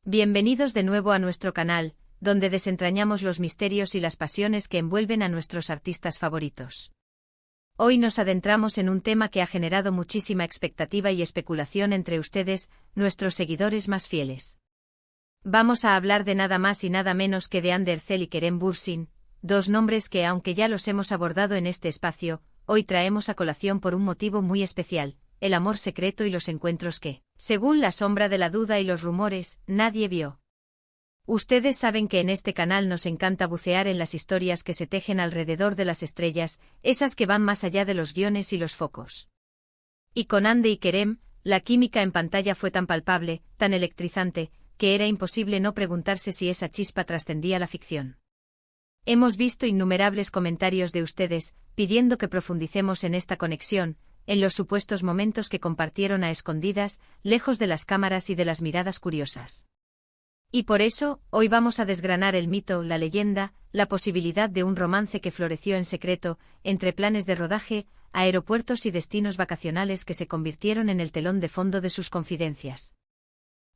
Bienvenidos de nuevo a nuestro canal, donde desentrañamos los misterios y las pasiones que envuelven a nuestros artistas favoritos. Hoy nos adentramos en un tema que ha generado muchísima expectativa y especulación entre ustedes, nuestros seguidores más fieles. Vamos a hablar de nada más y nada menos que de Hande Erçel y Kerem Bürsin, dos nombres que, aunque ya los hemos abordado en este espacio, hoy traemos a colación por un motivo muy especial: el amor secreto y los encuentros que, según la sombra de la duda y los rumores, nadie vio. Ustedes saben que en este canal nos encanta bucear en las historias que se tejen alrededor de las estrellas, esas que van más allá de los guiones y los focos. Y con Hande y Kerem, la química en pantalla fue tan palpable, tan electrizante, que era imposible no preguntarse si esa chispa trascendía la ficción. Hemos visto innumerables comentarios de ustedes, pidiendo que profundicemos en esta conexión, en los supuestos momentos que compartieron a escondidas, lejos de las cámaras y de las miradas curiosas. Y por eso, hoy vamos a desgranar el mito, la leyenda, la posibilidad de un romance que floreció en secreto, entre planes de rodaje, aeropuertos y destinos vacacionales que se convirtieron en el telón de fondo de sus confidencias.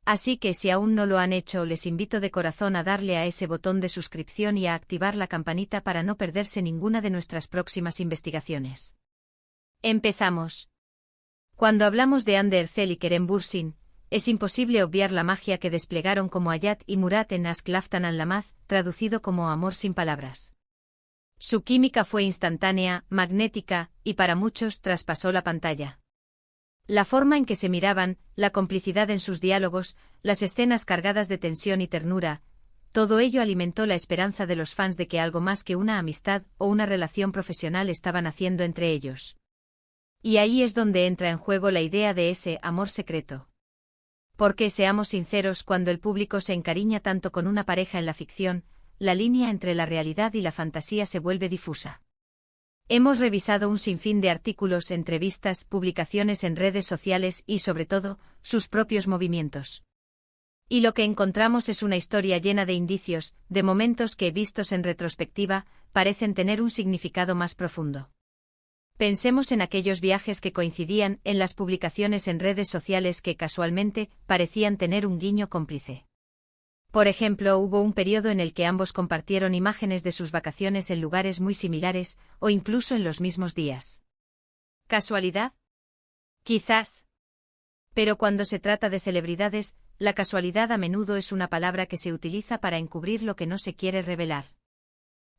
Así que si aún no lo han hecho, les invito de corazón a darle a ese botón de suscripción y a activar la campanita para no perderse ninguna de nuestras próximas investigaciones. Empezamos. Cuando hablamos de Hande Erçel y Kerem Bürsin, es imposible obviar la magia que desplegaron como Hayat y Murat en Aşk Laftan Anlamaz, traducido como Amor sin palabras. Su química fue instantánea, magnética, y para muchos traspasó la pantalla. La forma en que se miraban, la complicidad en sus diálogos, las escenas cargadas de tensión y ternura, todo ello alimentó la esperanza de los fans de que algo más que una amistad o una relación profesional estaban haciendo entre ellos. Y ahí es donde entra en juego la idea de ese amor secreto. Porque, seamos sinceros, cuando el público se encariña tanto con una pareja en la ficción, la línea entre la realidad y la fantasía se vuelve difusa. Hemos revisado un sinfín de artículos, entrevistas, publicaciones en redes sociales y, sobre todo, sus propios movimientos. Y lo que encontramos es una historia llena de indicios, de momentos que, vistos en retrospectiva, parecen tener un significado más profundo. Pensemos en aquellos viajes que coincidían, en las publicaciones en redes sociales que, casualmente, parecían tener un guiño cómplice. Por ejemplo, hubo un periodo en el que ambos compartieron imágenes de sus vacaciones en lugares muy similares, o incluso en los mismos días. ¿Casualidad? Quizás. Pero cuando se trata de celebridades, la casualidad a menudo es una palabra que se utiliza para encubrir lo que no se quiere revelar.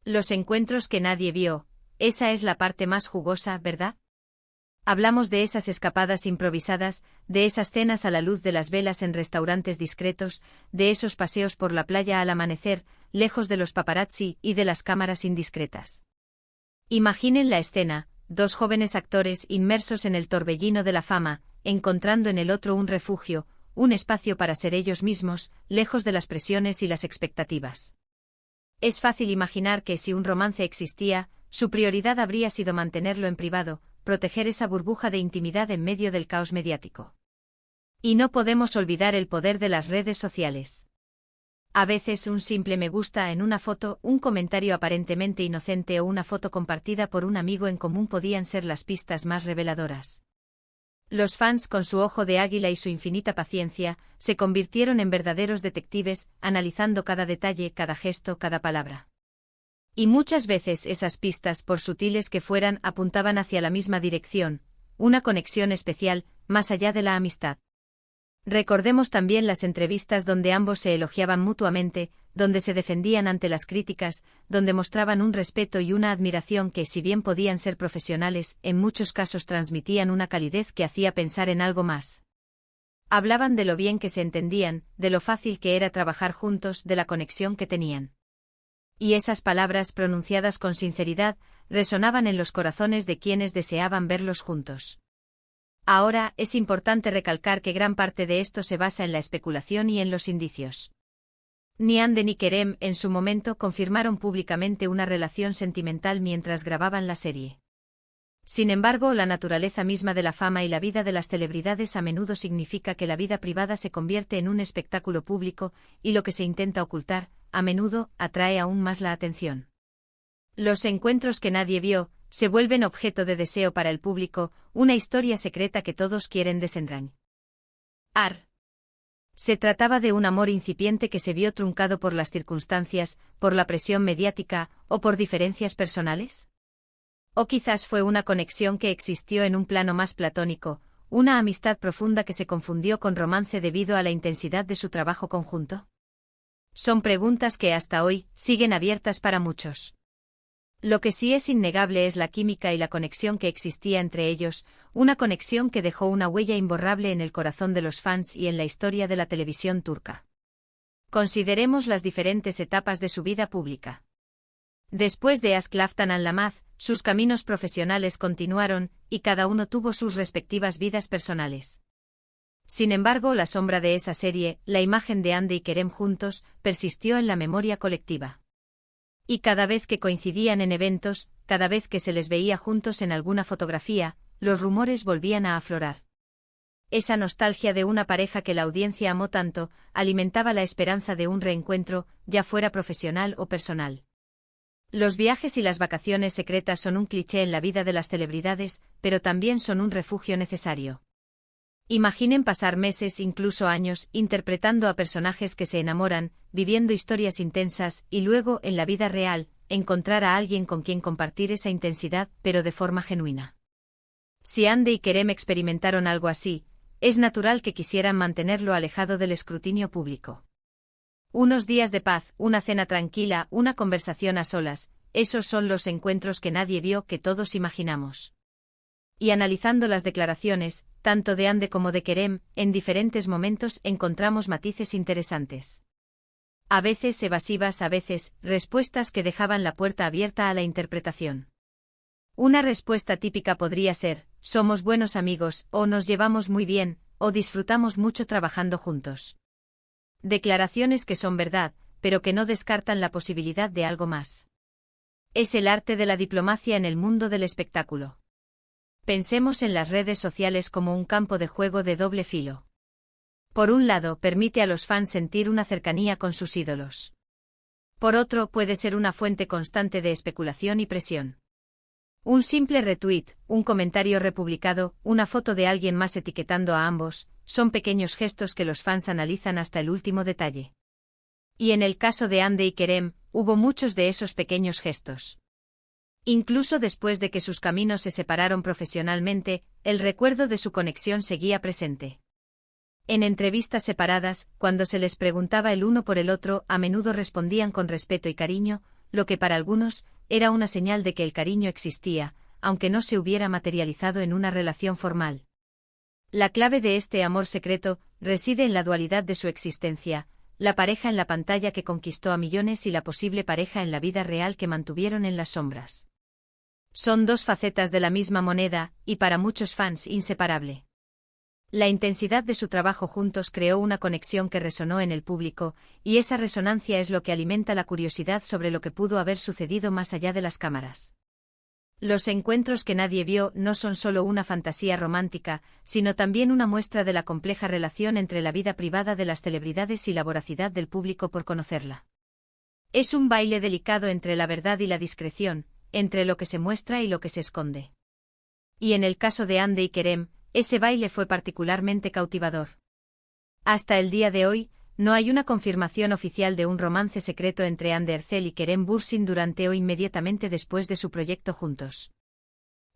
Los encuentros que nadie vio, esa es la parte más jugosa, ¿verdad? Hablamos de esas escapadas improvisadas, de esas cenas a la luz de las velas en restaurantes discretos, de esos paseos por la playa al amanecer, lejos de los paparazzi y de las cámaras indiscretas. Imaginen la escena: dos jóvenes actores inmersos en el torbellino de la fama, encontrando en el otro un refugio, un espacio para ser ellos mismos, lejos de las presiones y las expectativas. Es fácil imaginar que si un romance existía, su prioridad habría sido mantenerlo en privado, proteger esa burbuja de intimidad en medio del caos mediático. Y no podemos olvidar el poder de las redes sociales. A veces un simple me gusta en una foto, un comentario aparentemente inocente o una foto compartida por un amigo en común podían ser las pistas más reveladoras. Los fans, con su ojo de águila y su infinita paciencia, se convirtieron en verdaderos detectives, analizando cada detalle, cada gesto, cada palabra. Y muchas veces esas pistas, por sutiles que fueran, apuntaban hacia la misma dirección, una conexión especial, más allá de la amistad. Recordemos también las entrevistas donde ambos se elogiaban mutuamente, donde se defendían ante las críticas, donde mostraban un respeto y una admiración que, si bien podían ser profesionales, en muchos casos transmitían una calidez que hacía pensar en algo más. Hablaban de lo bien que se entendían, de lo fácil que era trabajar juntos, de la conexión que tenían. Y esas palabras, pronunciadas con sinceridad, resonaban en los corazones de quienes deseaban verlos juntos. Ahora, es importante recalcar que gran parte de esto se basa en la especulación y en los indicios. Ni Hande ni Kerem, en su momento, confirmaron públicamente una relación sentimental mientras grababan la serie. Sin embargo, la naturaleza misma de la fama y la vida de las celebridades a menudo significa que la vida privada se convierte en un espectáculo público, y lo que se intenta ocultar, a menudo, atrae aún más la atención. Los encuentros que nadie vio, se vuelven objeto de deseo para el público, una historia secreta que todos quieren desentrañar. ¿Se trataba de un amor incipiente que se vio truncado por las circunstancias, por la presión mediática, o por diferencias personales? O quizás fue una conexión que existió en un plano más platónico, una amistad profunda que se confundió con romance debido a la intensidad de su trabajo conjunto. Son preguntas que hasta hoy siguen abiertas para muchos. Lo que sí es innegable es la química y la conexión que existía entre ellos, una conexión que dejó una huella imborrable en el corazón de los fans y en la historia de la televisión turca. Consideremos las diferentes etapas de su vida pública. Después de Aşk Laftan Anlamaz, sus caminos profesionales continuaron, y cada uno tuvo sus respectivas vidas personales. Sin embargo, la sombra de esa serie, la imagen de Hande y Kerem juntos, persistió en la memoria colectiva. Y cada vez que coincidían en eventos, cada vez que se les veía juntos en alguna fotografía, los rumores volvían a aflorar. Esa nostalgia de una pareja que la audiencia amó tanto, alimentaba la esperanza de un reencuentro, ya fuera profesional o personal. Los viajes y las vacaciones secretas son un cliché en la vida de las celebridades, pero también son un refugio necesario. Imaginen pasar meses, incluso años, interpretando a personajes que se enamoran, viviendo historias intensas, y luego, en la vida real, encontrar a alguien con quien compartir esa intensidad, pero de forma genuina. Si Hande y Kerem experimentaron algo así, es natural que quisieran mantenerlo alejado del escrutinio público. Unos días de paz, una cena tranquila, una conversación a solas, esos son los encuentros que nadie vio, que todos imaginamos. Y analizando las declaraciones, tanto de Hande como de Kerem, en diferentes momentos encontramos matices interesantes. A veces evasivas, a veces, respuestas que dejaban la puerta abierta a la interpretación. Una respuesta típica podría ser, somos buenos amigos, o nos llevamos muy bien, o disfrutamos mucho trabajando juntos. Declaraciones que son verdad, pero que no descartan la posibilidad de algo más. Es el arte de la diplomacia en el mundo del espectáculo. Pensemos en las redes sociales como un campo de juego de doble filo. Por un lado, permite a los fans sentir una cercanía con sus ídolos. Por otro, puede ser una fuente constante de especulación y presión. Un simple retweet, un comentario republicado, una foto de alguien más etiquetando a ambos, son pequeños gestos que los fans analizan hasta el último detalle. Y en el caso de Hande y Kerem, hubo muchos de esos pequeños gestos. Incluso después de que sus caminos se separaron profesionalmente, el recuerdo de su conexión seguía presente. En entrevistas separadas, cuando se les preguntaba el uno por el otro, a menudo respondían con respeto y cariño, lo que para algunos era una señal de que el cariño existía, aunque no se hubiera materializado en una relación formal. La clave de este amor secreto reside en la dualidad de su existencia, la pareja en la pantalla que conquistó a millones y la posible pareja en la vida real que mantuvieron en las sombras. Son dos facetas de la misma moneda, y para muchos fans inseparable. La intensidad de su trabajo juntos creó una conexión que resonó en el público, y esa resonancia es lo que alimenta la curiosidad sobre lo que pudo haber sucedido más allá de las cámaras. Los encuentros que nadie vio no son solo una fantasía romántica, sino también una muestra de la compleja relación entre la vida privada de las celebridades y la voracidad del público por conocerla. Es un baile delicado entre la verdad y la discreción, entre lo que se muestra y lo que se esconde. Y en el caso de Hande y Kerem, ese baile fue particularmente cautivador. Hasta el día de hoy, no hay una confirmación oficial de un romance secreto entre Hande Erçel y Kerem Bürsin durante o inmediatamente después de su proyecto juntos.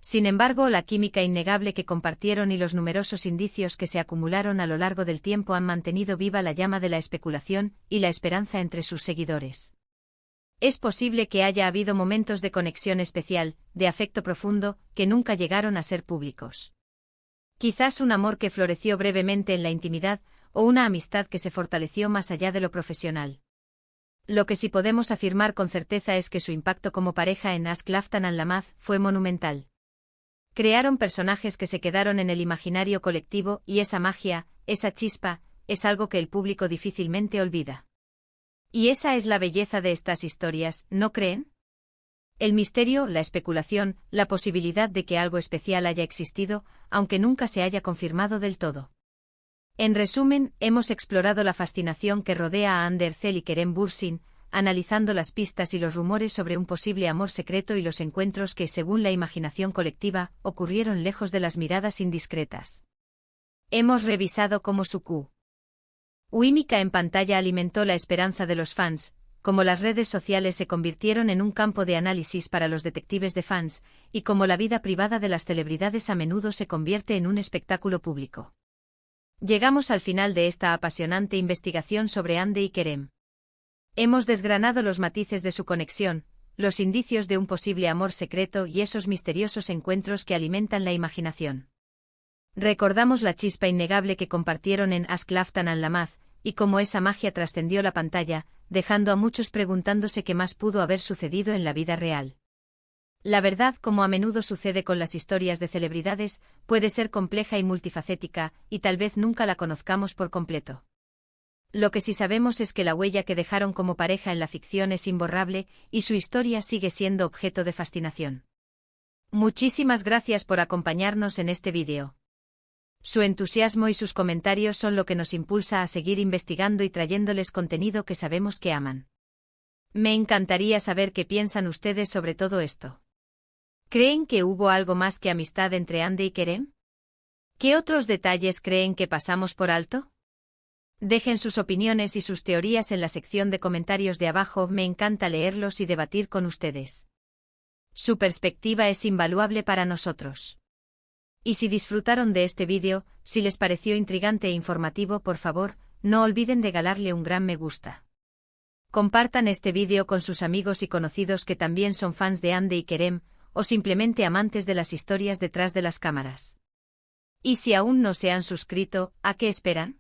Sin embargo, la química innegable que compartieron y los numerosos indicios que se acumularon a lo largo del tiempo han mantenido viva la llama de la especulación y la esperanza entre sus seguidores. Es posible que haya habido momentos de conexión especial, de afecto profundo, que nunca llegaron a ser públicos. Quizás un amor que floreció brevemente en la intimidad, o una amistad que se fortaleció más allá de lo profesional. Lo que sí podemos afirmar con certeza es que su impacto como pareja en Aşk Laftan Anlamaz fue monumental. Crearon personajes que se quedaron en el imaginario colectivo y esa magia, esa chispa, es algo que el público difícilmente olvida. Y esa es la belleza de estas historias, ¿no creen? El misterio, la especulación, la posibilidad de que algo especial haya existido, aunque nunca se haya confirmado del todo. En resumen, hemos explorado la fascinación que rodea a Hande Erçel y Kerem Bürsin, analizando las pistas y los rumores sobre un posible amor secreto y los encuentros que, según la imaginación colectiva, ocurrieron lejos de las miradas indiscretas. Hemos revisado cómo su Wímica en pantalla alimentó la esperanza de los fans, como las redes sociales se convirtieron en un campo de análisis para los detectives de fans, y como la vida privada de las celebridades a menudo se convierte en un espectáculo público. Llegamos al final de esta apasionante investigación sobre Hande y Kerem. Hemos desgranado los matices de su conexión, los indicios de un posible amor secreto y esos misteriosos encuentros que alimentan la imaginación. Recordamos la chispa innegable que compartieron en Ask Laftan and Lamaz, y cómo esa magia trascendió la pantalla, dejando a muchos preguntándose qué más pudo haber sucedido en la vida real. La verdad, como a menudo sucede con las historias de celebridades, puede ser compleja y multifacética, y tal vez nunca la conozcamos por completo. Lo que sí sabemos es que la huella que dejaron como pareja en la ficción es imborrable, y su historia sigue siendo objeto de fascinación. Muchísimas gracias por acompañarnos en este vídeo. Su entusiasmo y sus comentarios son lo que nos impulsa a seguir investigando y trayéndoles contenido que sabemos que aman. Me encantaría saber qué piensan ustedes sobre todo esto. ¿Creen que hubo algo más que amistad entre Hande y Kerem? ¿Qué otros detalles creen que pasamos por alto? Dejen sus opiniones y sus teorías en la sección de comentarios de abajo, me encanta leerlos y debatir con ustedes. Su perspectiva es invaluable para nosotros. Y si disfrutaron de este vídeo, si les pareció intrigante e informativo, por favor, no olviden regalarle un gran me gusta. Compartan este vídeo con sus amigos y conocidos que también son fans de Hande y Kerem, o simplemente amantes de las historias detrás de las cámaras. Y si aún no se han suscrito, ¿a qué esperan?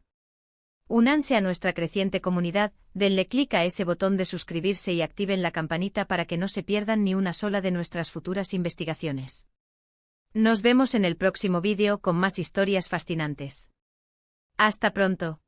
Únanse a nuestra creciente comunidad, denle clic a ese botón de suscribirse y activen la campanita para que no se pierdan ni una sola de nuestras futuras investigaciones. Nos vemos en el próximo vídeo con más historias fascinantes. Hasta pronto.